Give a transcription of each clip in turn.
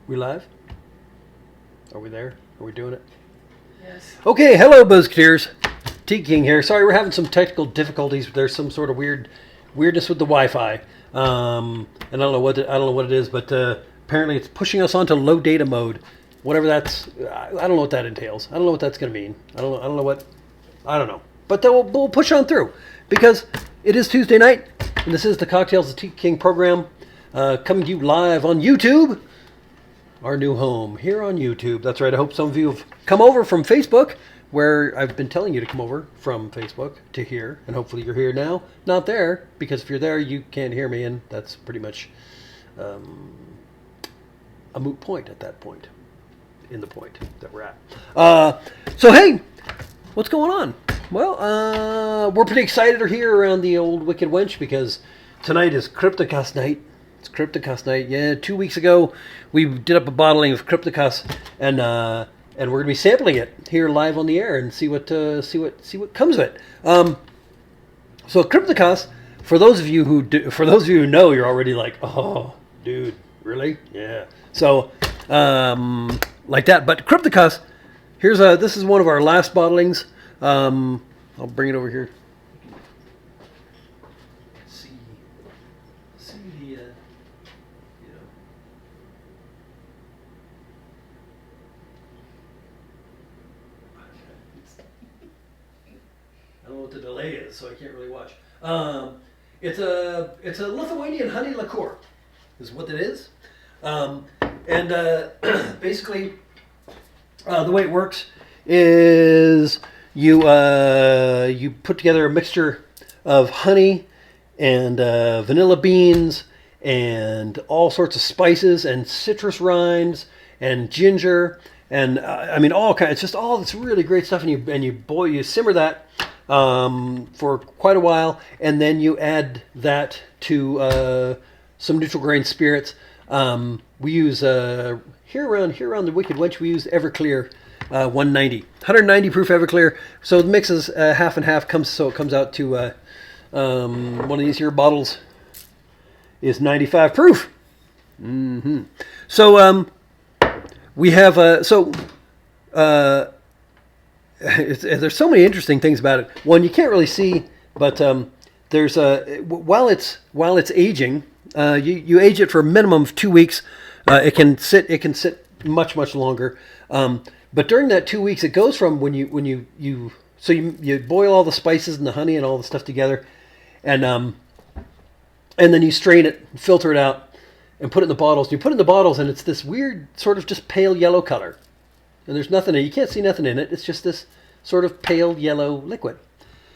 We live? Are we there? Are we doing it? Yes. Okay, hello Boozeketeers. Tiki King here. Sorry, we're having some technical difficulties. There's some sort of weirdness with the Wi-Fi. And I don't know what it is, but apparently it's pushing us onto low data mode. Whatever that's, I don't know what that entails. I don't know what that's going to mean. I don't know. But we'll push on through because it is Tuesday night, and this is the Cocktales, the Tiki King program, coming to you live on YouTube. Our new home here on YouTube. That's right. I hope some of you have come over from Facebook, where I've been telling you to come over from Facebook to here, and hopefully you're here now. Not there, because if you're there, you can't hear me, and that's pretty much a moot point at that point, in the point that we're at. So hey, what's going on? Well, we're pretty excited here around the old Wicked Wench because tonight is Cryptocus night. It's Cryptocus night. Yeah, 2 weeks ago we did up a bottling of Cryptocus, and we're gonna be sampling it here live on the air and see what comes of it. So Cryptocus, for those of you who know, you're already like, oh, dude, really? Yeah. So like that. But Cryptocus, this is one of our last bottlings. I'll bring it over here. I don't know what the delay is, so I can't really watch. It's a Lithuanian honey liqueur, is what it is. Basically, the way it works is you put together a mixture of honey and vanilla beans and all sorts of spices and citrus rinds and ginger and all kinds. It's just all this really great stuff, and you simmer that for quite a while, and then you add that to some neutral grain spirits. We use here around the Wicked Wench, we use Everclear 190 proof Everclear. So the mix is half and half. So it comes out to one of these here bottles is 95 proof. Mm-hmm. So we have there's so many interesting things about it. One, you can't really see, but there's while it's aging, you age it for a minimum of 2 weeks. It can sit much longer. But during that 2 weeks, it goes from when you boil all the spices and the honey and all the stuff together, and then you strain it, filter it out, and put it in the bottles. You put it in the bottles, and it's this weird sort of just pale yellow color. And there's nothing in it. You can't see nothing in it. It's just this sort of pale yellow liquid.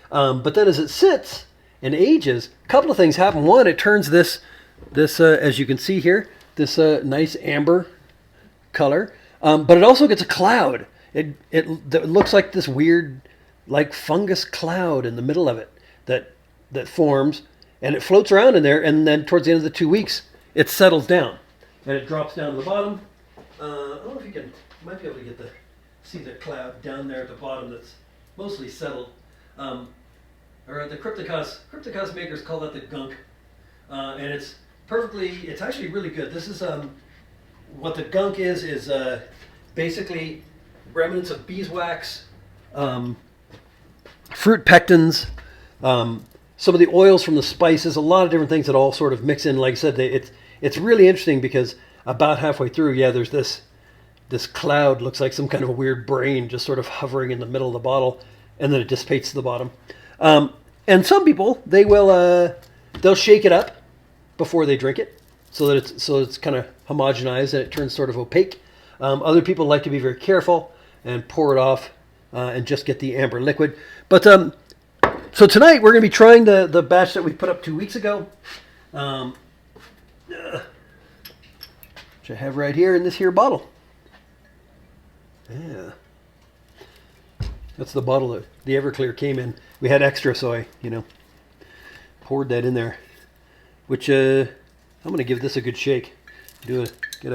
But then as it sits and ages, a couple of things happen. One, it turns this as you can see here, this nice amber color. But it also gets a cloud. It looks like this weird, like fungus cloud in the middle of it that forms, and it floats around in there. And then towards the end of the 2 weeks, it settles down, and it drops down to the bottom. I don't know if you might be able to see the cloud down there at the bottom that's mostly settled. Or the Cryptocus makers call that the gunk, and it's actually really good. This is what the gunk is basically remnants of beeswax, fruit pectins, some of the oils from the spices, a lot of different things that all sort of mix in. Like I said, it's really interesting because about halfway through, there's this cloud, looks like some kind of a weird brain just sort of hovering in the middle of the bottle, and then it dissipates to the bottom. And some people, they'll shake it up before they drink it, so that it's kind of homogenized and it turns sort of opaque. Other people like to be very careful and pour it off and just get the amber liquid. But so tonight we're going to be trying the batch that we put up 2 weeks ago, which I have right here in this here bottle. Yeah, that's the bottle that the Everclear came in. We had extra, so I poured that in there. Which I'm going to give this a good shake. See, look at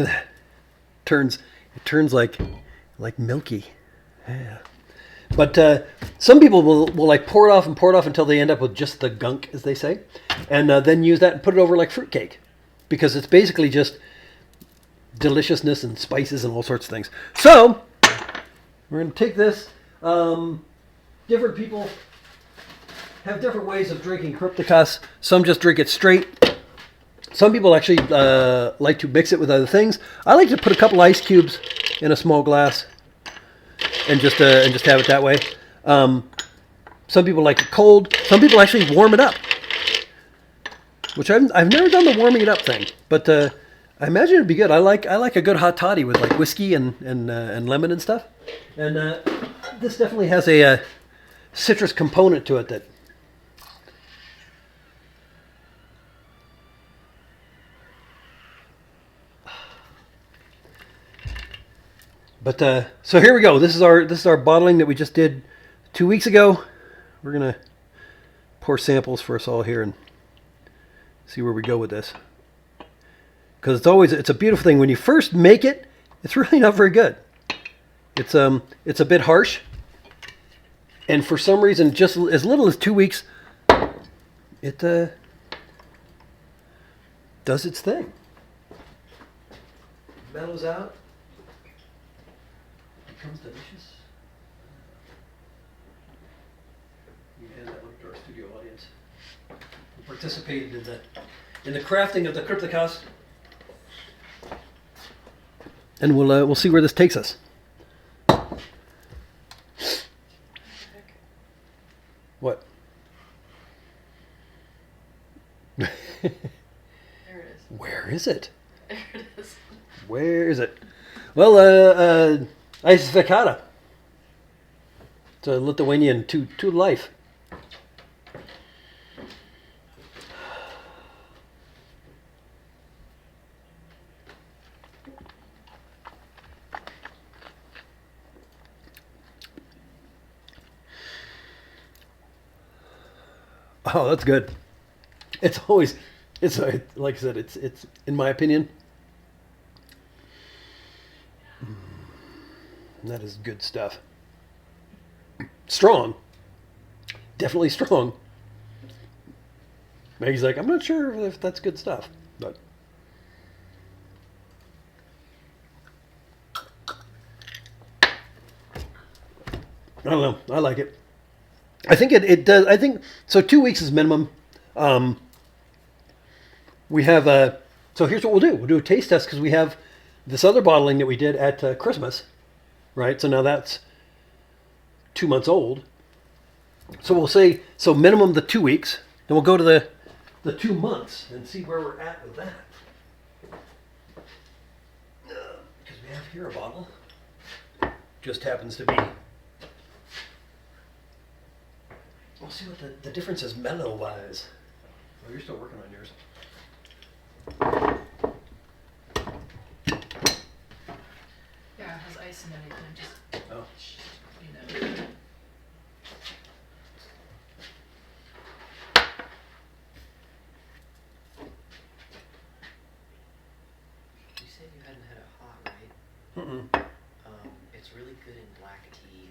that. It turns like milky. Yeah. But some people will like pour it off until they end up with just the gunk, as they say, and then use that and put it over like fruitcake. because it's basically just deliciousness and spices and all sorts of things. So we're going to take this. Different people have different ways of drinking Krupnikas. Some just drink it straight. Some people actually like to mix it with other things. I like to put a couple ice cubes in a small glass and just have it that way. Some people like it cold. Some people actually warm it up, which I've never done the warming it up thing, but I imagine it'd be good. I like a good hot toddy with like whiskey and lemon and stuff. And this definitely has a citrus component to it that. But so here we go. This is our bottling that we just did 2 weeks ago. We're gonna pour samples for us all here and see where we go with this. Because it's a beautiful thing when you first make it. It's really not very good. It's a bit harsh, and for some reason, just as little as 2 weeks, it does its thing. Mellows out. Becomes delicious. You hand that one to our studio audience who participated in the crafting of the Krupnikas, and we'll see where this takes us. What? There it is. Where is it? There it is. Where is it? Well, Sveikata. It's a Lithuanian to life. Oh, that's good. It's like I said, it's in my opinion, that is good stuff. Strong. Definitely strong. Maggie's like, I'm not sure if that's good stuff, but I don't know. I like it. I think it does. I think so. 2 weeks is minimum. We have so here's what we'll do. We'll do a taste test because we have this other bottling that we did at Christmas, right? So now that's 2 months old. So we'll say so minimum the 2 weeks, and we'll go to the 2 months and see where we're at with that. Because we have here a bottle. Just happens to be. We'll see what the difference is mellow-wise. Oh, you're still working on yours. Yeah, it has ice in it. You can just, Oh. you know. You said you hadn't had it hot, right? Mm-mm. It's really good in black tea.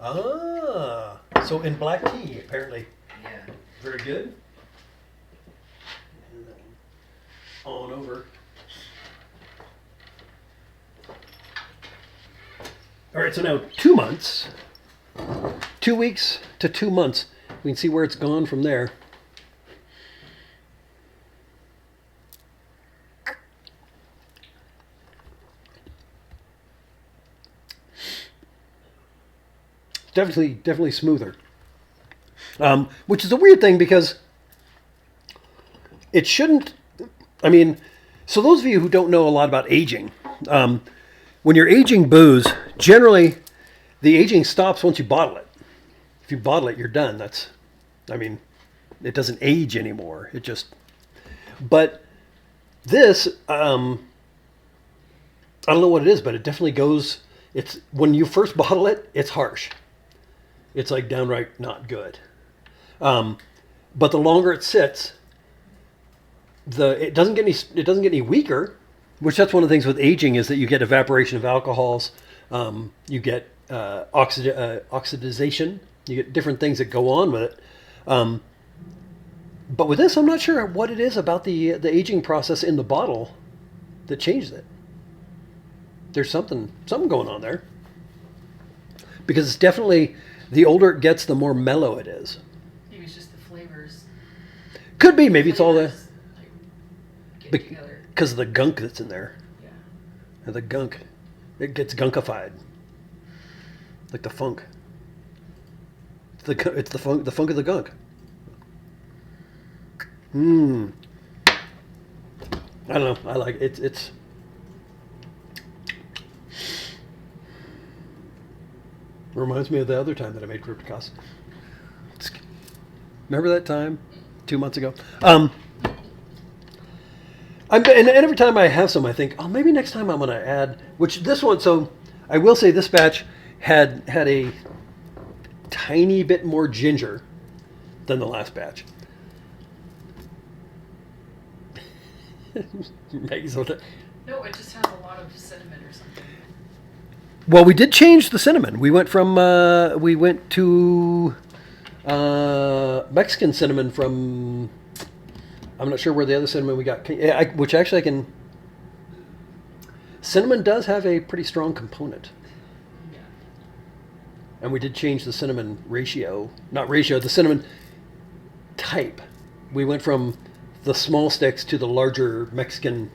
Ah, so in black tea, apparently. Yeah. Very good. And then on over. All right, so now 2 months. 2 weeks to 2 months. We can see where it's gone from there. Definitely smoother. Which is a weird thing because it shouldn't. I mean, so those of you who don't know a lot about aging, when you're aging booze, generally the aging stops once you bottle it. If you bottle it, you're done. It doesn't age anymore. It just. But this, I don't know what it is, but it definitely goes. It's when you first bottle it, it's harsh. It's like downright not good. But the longer it sits, it doesn't get any weaker. Which that's one of the things with aging is that you get evaporation of alcohols, you get oxidization, you get different things that go on with it. But with this, I'm not sure what it is about the aging process in the bottle that changed it. There's something going on there. Because it's definitely, the older it gets, the more mellow it is. Maybe it's just the flavors. Could be. Maybe it's all the... Flavors, like, get together. Because of the gunk that's in there. Yeah. And the gunk. It gets gunkified. Like the funk. It's the funk of the gunk. I don't know. I like it. It's reminds me of the other time that I made Krupnikas. Remember that time 2 months ago? And every time I have some, I think, oh, maybe next time I'm going to add. Which this one, so I will say this batch had a tiny bit more ginger than the last batch. Maggie's on it. No, it just has a lot of cinnamon or something. Well, we did change the cinnamon. We went to Mexican cinnamon from. I'm not sure where the other cinnamon we got. Which actually I can. Cinnamon does have a pretty strong component. Yeah. And we did change the cinnamon ratio. Not ratio, the cinnamon type. We went from the small sticks to the larger Mexican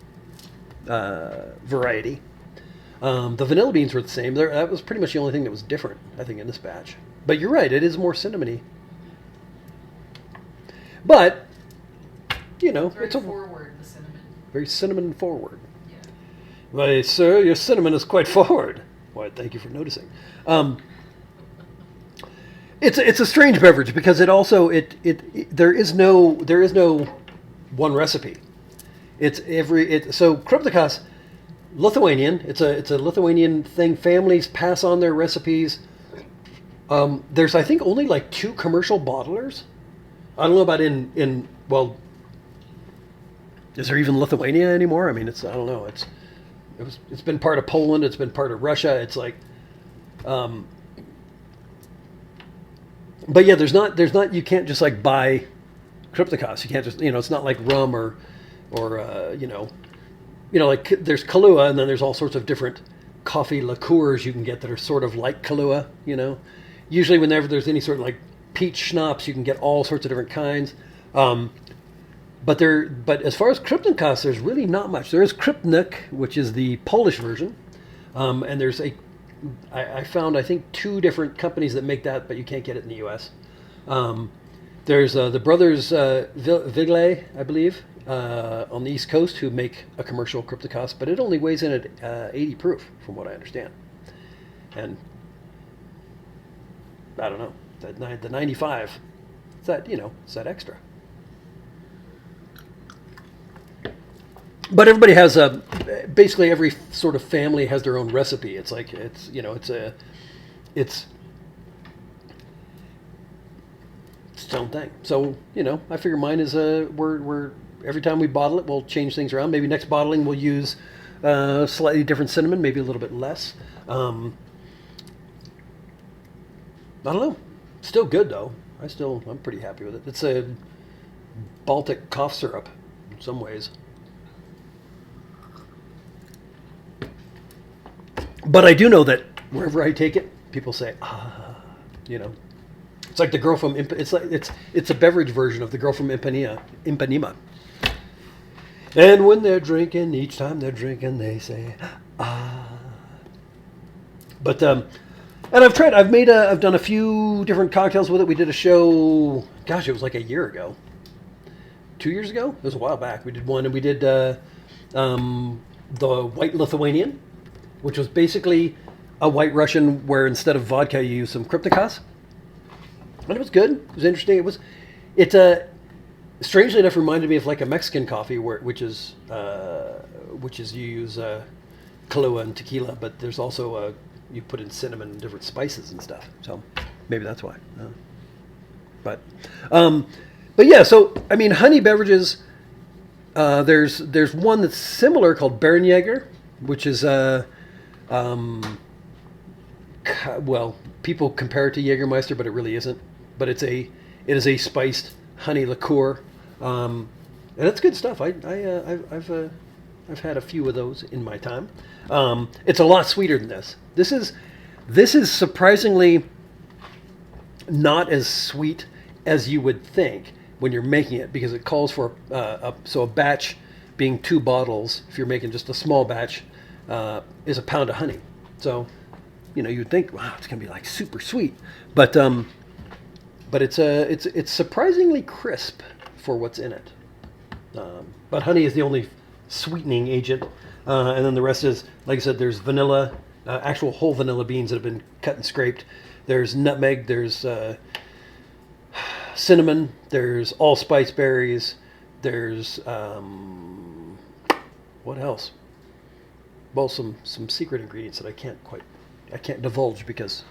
variety. The vanilla beans were the same. That was pretty much the only thing that was different, I think, in this batch. But you're right, it is more cinnamony. But, you know, It's very forward, the cinnamon. very cinnamon forward. Yeah. Why, sir, your cinnamon is quite forward. Why, thank you for noticing. It's a strange beverage because it also there is no one recipe. So Krupnikas, Lithuanian. It's a Lithuanian thing. Families pass on their recipes. There's I think only like 2 commercial bottlers. I don't know about well. Is there even Lithuania anymore? I mean, I don't know. It's been part of Poland. It's been part of Russia. It's like, but yeah, there's not. You can't just like buy Krupnikas. You can't just it's not like rum or like there's Kahlua and then there's all sorts of different coffee liqueurs you can get that are sort of like Kahlua. Usually whenever there's any sort of like peach schnapps, you can get all sorts of different kinds. But as far as Krupnikas, there's really not much. There is Krupnik, which is the Polish version, and there's I found I think 2 different companies that make that, but you can't get it in the U.S. There's the brothers Vigle, I believe, on the East Coast, who make a commercial Krupnikas, but it only weighs in at 80 proof, from what I understand. And I don't know, the 95, it's that extra. But everybody has basically every sort of family has their own recipe. It's like it's its own thing. So I figure mine is we're every time we bottle it, we'll change things around. Maybe next bottling we'll use slightly different cinnamon, maybe a little bit less. I don't know. Still good though. I'm pretty happy with it. It's a Baltic cough syrup in some ways. But I do know that wherever I take it, people say, It's like the girl from it's a beverage version of the girl from Ipanema. And when they're drinking, each time they're drinking, they say, ah. But and I've done a few different cocktails with it. We did a show, gosh, it was like a year ago. 2 years ago? It was a while back. We did one, and we did the White Lithuanian, which was basically a White Russian where instead of vodka you use some Krupnikas. And it was good. It was interesting. It strangely enough reminded me of like a Mexican coffee which is you use Kahlua and tequila, but there's also you put in cinnamon and different spices and stuff. So maybe that's why. But yeah. So I mean, honey beverages. There's one that's similar called Bereniger, which is well, people compare it to Jägermeister, but it really isn't. But it is a spiced honey liqueur. And it's good stuff. I've had a few of those in my time. It's a lot sweeter than this. This is surprisingly not as sweet as you would think when you're making it, because it calls for a batch being 2 bottles. If you're making just a small batch, is a pound of honey. So, you'd think, wow, it's gonna be like super sweet, but it's surprisingly crisp for what's in it. But honey is the only sweetening agent, and then the rest is, like I said, there's vanilla, actual whole vanilla beans that have been cut and scraped. There's nutmeg. There's cinnamon. There's allspice berries. There's what else? Well, some secret ingredients that I can't divulge because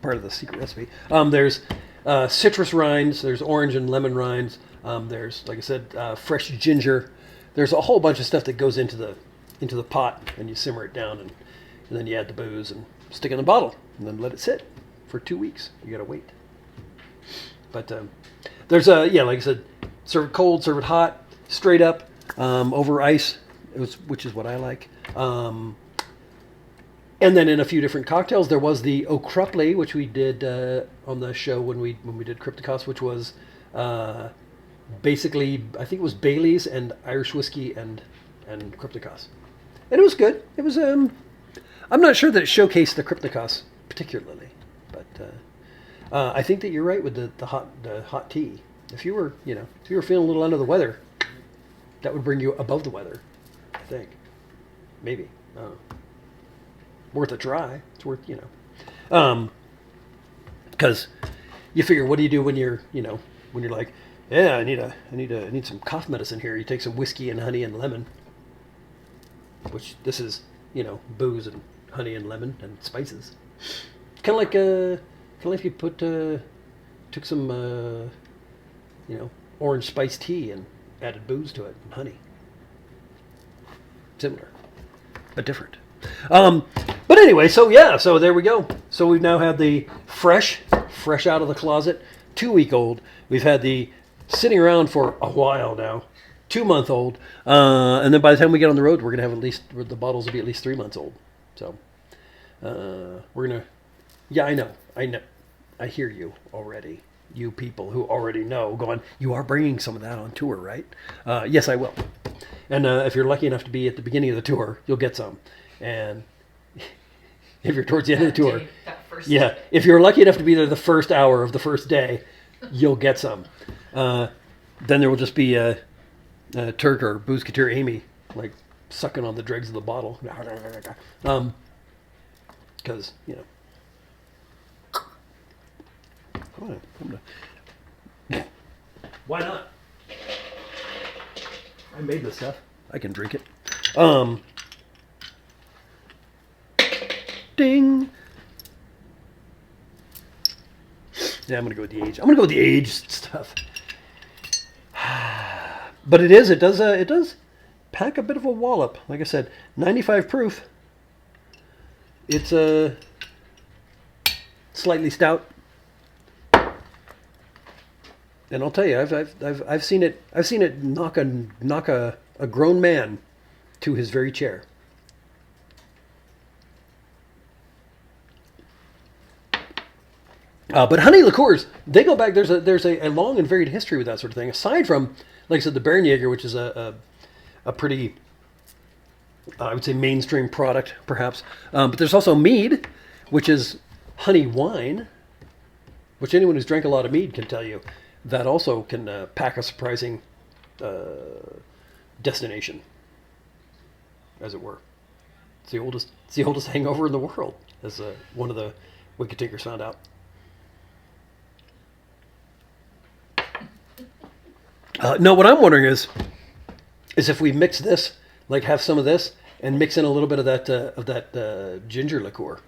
part of the secret recipe. There's citrus rinds. There's orange and lemon rinds. There's, like I said, fresh ginger. There's a whole bunch of stuff that goes into the pot, and you simmer it down, and then you add the booze and stick it in the bottle, and then let it sit for 2 weeks. You gotta wait. But there's like I said, serve it cold, serve it hot, straight up, over ice, which is what I like. And then in a few different cocktails, there was the Krupnikas, which we did on the show when we did Cryptocus, which was basically, I think it was Bailey's and Irish whiskey and Krupnikas, and it was good. It was I'm not sure that it showcased the Krupnikas particularly, but I think that you're right with the hot tea. If you were feeling a little under the weather, that would bring you above the weather. I think, maybe. I don't know. Worth a try. It's worth, because you figure, what do you do when you're like, yeah, I need some cough medicine here. You take some whiskey and honey and lemon, which this is, booze and honey and lemon and spices. Kind of like if you took some orange spiced tea and added booze to it and honey. Similar, but different. But anyway, so there we go. So we've now had the fresh out of the closet, 2-week-old. We've had the sitting around for a while now, 2-month-old, and then by the time we get on the road, we're gonna have the bottles will be at least 3 months old. So we're gonna, I know, I hear you already. You people who already know, going, you are bringing some of that on tour, right? Yes, I will. And if you're lucky enough to be at the beginning of the tour, you'll get some. And if you're towards the end of the tour, if you're lucky enough to be there the first hour of the first day, you'll get some. Then there will just be Turk or Boozeketeer Amy, like, sucking on the dregs of the bottle. Because, why not? I made this stuff. I can drink it. Ding. Yeah, I'm gonna go with the age. I'm gonna go with the aged stuff. But it does pack a bit of a wallop. Like I said, 95 proof. It's slightly stout. And I'll tell you, I've seen it knock a grown man to his very chair. But honey liqueurs, they go back. There's a long and varied history with that sort of thing. Aside from, like I said, the Bereniger, which is a pretty, I would say, mainstream product, perhaps. But there's also mead, which is honey wine, which anyone who's drank a lot of mead can tell you. That also can pack a surprising destination, as it were. It's the oldest hangover in the world, as one of the wicked tinkers found out. No, what I'm wondering is if we mix this, like have some of this, and mix in a little bit of that ginger liqueur.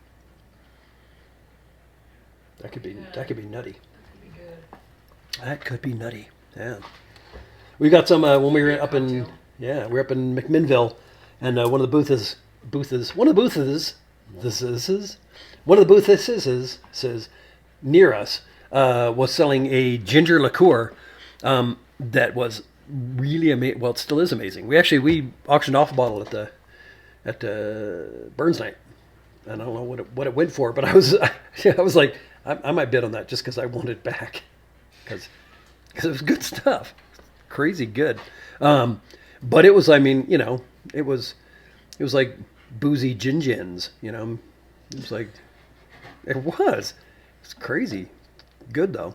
That could be nutty. That could be good. That could be nutty. Yeah. We got some when we were up in McMinnville, and one of the booths says near us was selling a ginger liqueur that was really amazing. Well, it still is amazing. We auctioned off a bottle at Burns Night, and I don't know what it went for, but I was like, I might bid on that just because I want it back, because it was good stuff, crazy good. But it was, I mean, it was like boozy gin-gins, It was like, it's crazy good though.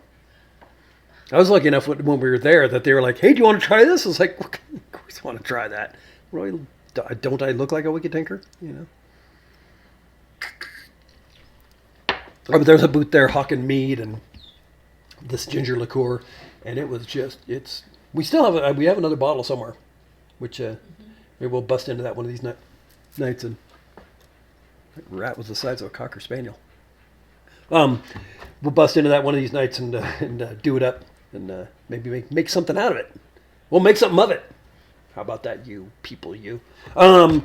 I was lucky enough when we were there that they were like, "Hey, do you want to try this?" I was like, "Of course I want to try that." Don't I look like a wicked tinker? Oh, but there's a booth there hawking mead and this ginger liqueur, and it was just we still have we have another bottle somewhere, which maybe we'll bust into that one of these nights. And that rat was the size of a cocker spaniel. We'll bust into that one of these nights and do it up and maybe make something out of it. We'll make something of it. How about that, you people, you? So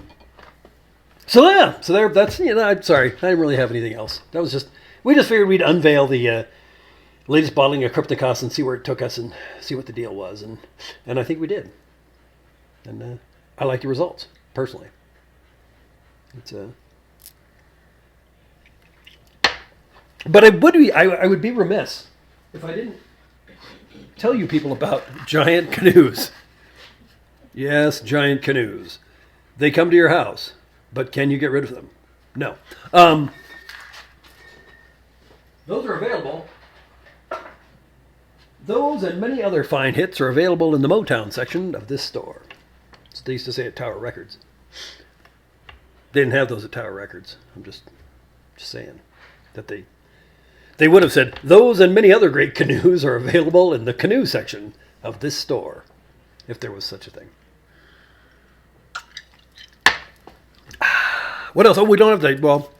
there. That's I'm sorry, I didn't really have anything else. That was just we just figured we'd unveil the latest bottling of Krupnikas and see where it took us and see what the deal was, and I think we did. And I like the results personally. It's But I would be remiss if I didn't tell you people about giant canoes. Yes, giant canoes. They come to your house, but can you get rid of them? No. Those are available. Those and many other fine hits are available in the Motown section of this store. So they used to say at Tower Records. They didn't have those at Tower Records. I'm just saying that they would have said, those and many other great canoes are available in the canoe section of this store, if there was such a thing. What else? Oh, we don't have the, well,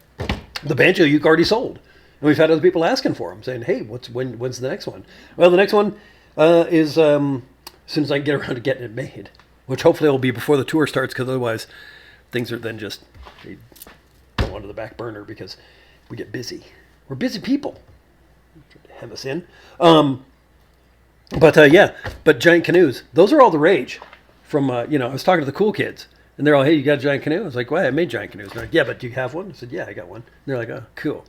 the banjo uke already sold. And we've had other people asking for them, saying, hey, when's the next one? Well, the next one is as soon as I can get around to getting it made, which hopefully will be before the tour starts, because otherwise things are then just, they go onto the back burner because we get busy. We're busy people. Hem us in. But giant canoes, those are all the rage. From I was talking to the cool kids, and they're all, hey, you got a giant canoe? I was like, well, I made giant canoes. And they're like, yeah, but do you have one? I said, yeah, I got one. And they're like, oh, cool.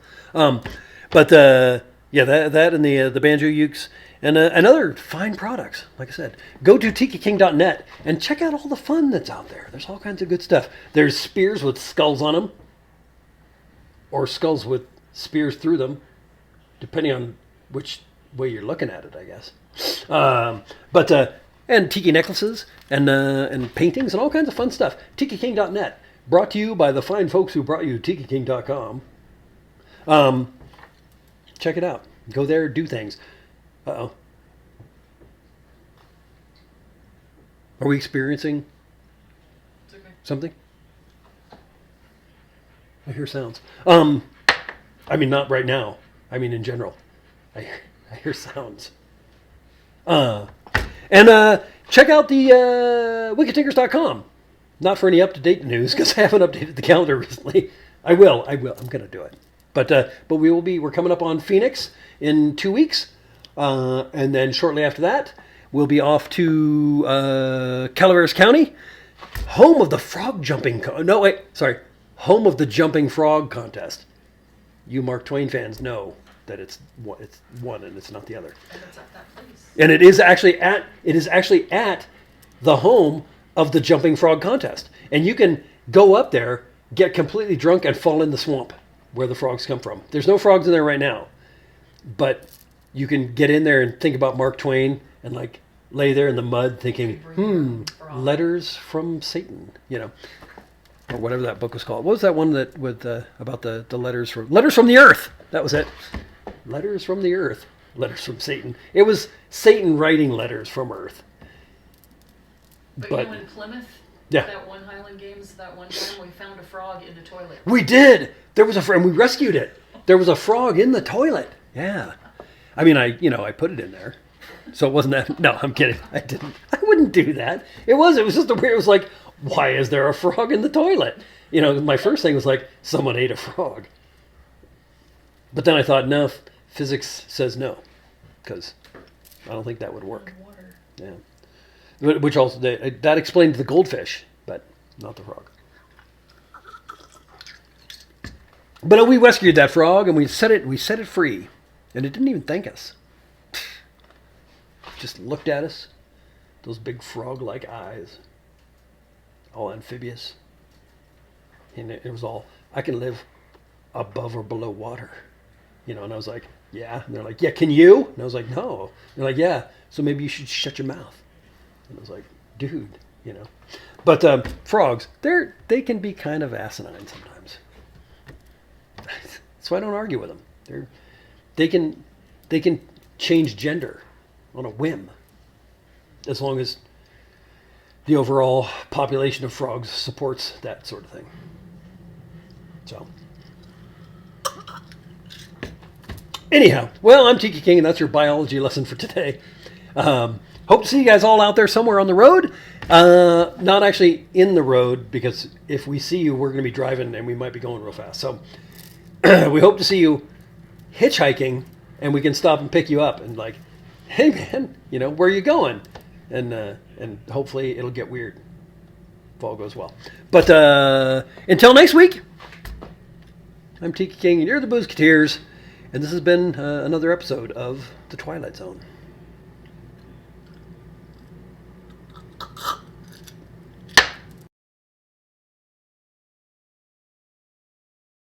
That and the banjo ukes and other fine products. Like I said, go to tikiking.net and check out all the fun that's out there. There's all kinds of good stuff. There's spears with skulls on them, or skulls with spears through them, depending on which way you're looking at it, I guess. And tiki necklaces and paintings and all kinds of fun stuff. tikiking.net, brought to you by the fine folks who brought you tikiking.com. Check it out. Go there, do things. Uh-oh. Are we experiencing something? I hear sounds. I mean, not right now. I mean, in general. I hear sounds. Check out the wickedtinkers.com. Not for any up-to-date news, because I haven't updated the calendar recently. I will. I'm going to do it. But we're coming up on Phoenix in 2 weeks. And then shortly after that, we'll be off to Calaveras County, home of the frog jumping. Home of the jumping frog contest. You Mark Twain fans know that it's one and it's not the other. And it's at that place. And it is actually at the home of the jumping frog contest. And you can go up there, get completely drunk, and fall in the swamp where the frogs come from. There's no frogs in there right now, but you can get in there and think about Mark Twain and like lay there in the mud thinking, letters from Satan, or whatever that book was called. What was that one that with about the letters from the earth? That was it. Letters from the earth. Letters from Satan. It was Satan writing letters from earth. But in Plymouth, that one Highland Games, that one time we found a frog in the toilet. We did. There was and we rescued it. There was a frog in the toilet. Yeah. I mean, I put it in there. So it wasn't that. No, I'm kidding. I didn't. I wouldn't do that. It was just a weird. It was like, why is there a frog in the toilet? My first thing was like, someone ate a frog. But then I thought, no, physics says no, because I don't think that would work. Water. Yeah. which also that explained the goldfish, but not the frog. But we rescued that frog and we set it free, and it didn't even thank us. Just looked at us, those big frog-like eyes, all amphibious, and it was all, I can live above or below water, you know. And I was like, yeah. And they're like, yeah, can you? And I was like, no. And they're like, yeah. So maybe you should shut your mouth. And I was like, dude, you know. But frogs, they can be kind of asinine sometimes. So I don't argue with them. They can change gender on a whim, as long as the overall population of frogs supports that sort of thing. So, anyhow, well, I'm Tiki King, and that's your biology lesson for today. Hope to see you guys all out there somewhere on the road. Not actually in the road, because if we see you, we're going to be driving and we might be going real fast. So we hope to see you hitchhiking, and we can stop and pick you up and like, hey man, you know, where are you going? And hopefully it'll get weird if all goes well. But until next week, I'm Tiki King, and you're the Boozeketeers, and this has been another episode of The Twilight Zone.